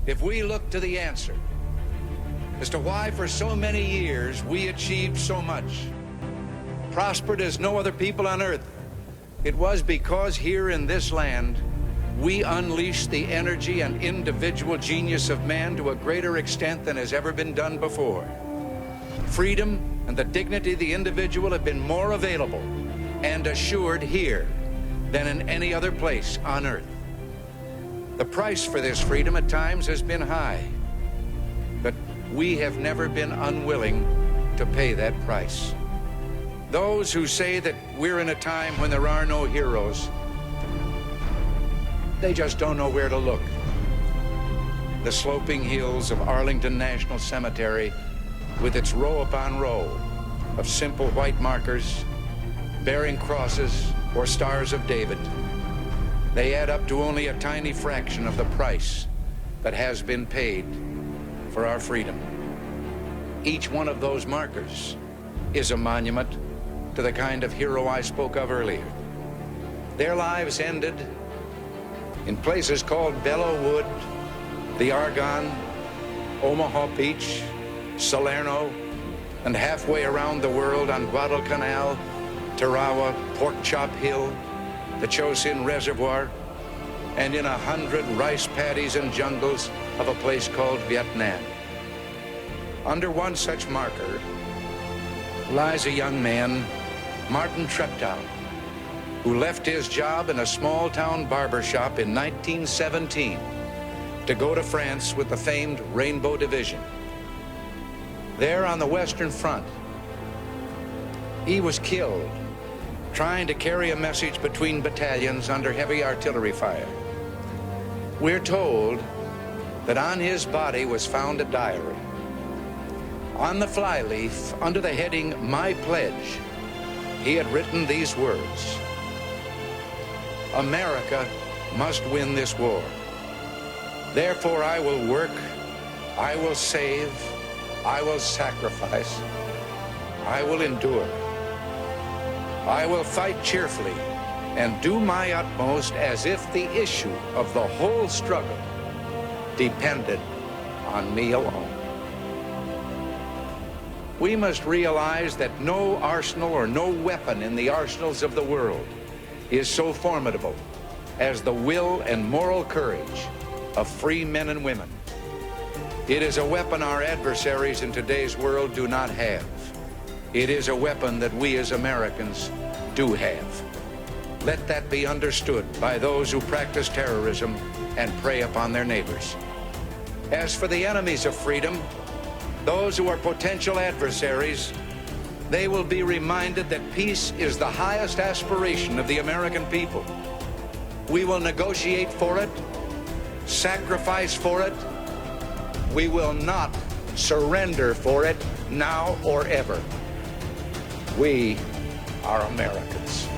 if we look to the answer as to why for so many years we achieved so much, prospered as no other people on earth, it was because here in this land we unleashed the energy and individual genius of man to a greater extent than has ever been done before. Freedom and the dignity of the individual have been more available and assured here than in any other place on earth. The price for this freedom at times has been high, but we have never been unwilling to pay that price. Those who say that we're in a time when there are no heroes, they just don't know where to look. The sloping hills of Arlington National Cemetery, with its row upon row of simple white markers bearing crosses or stars of David, they add up to only a tiny fraction of the price that has been paid for our freedom. Each one of those markers is a monument to the kind of hero I spoke of earlier. Their lives ended in places called Belleau Wood, the Argonne, Omaha Beach, Salerno, and halfway around the world on Guadalcanal, Tarawa, Pork Chop Hill, the Chosin Reservoir, and in 100 rice paddies and jungles of a place called Vietnam. Under one such marker lies a young man, Martin Treptow, who left his job in a small-town barber shop in 1917 to go to France with the famed Rainbow Division. There on the Western Front, he was killed trying to carry a message between battalions under heavy artillery fire. We're told that on his body was found a diary. On the flyleaf, under the heading, "My Pledge," he had written these words: "America must win this war. Therefore I will work, I will save, I will sacrifice, I will endure. I will fight cheerfully and do my utmost as if the issue of the whole struggle depended on me alone." We must realize that no arsenal or no weapon in the arsenals of the world is so formidable as the will and moral courage of free men and women. It is a weapon our adversaries in today's world do not have. It is a weapon that we as Americans do have. Let that be understood by those who practice terrorism and prey upon their neighbors. As for the enemies of freedom, those who are potential adversaries, they will be reminded that peace is the highest aspiration of the American people. We will negotiate for it, sacrifice for it. We will not surrender for it now or ever. We are Americans.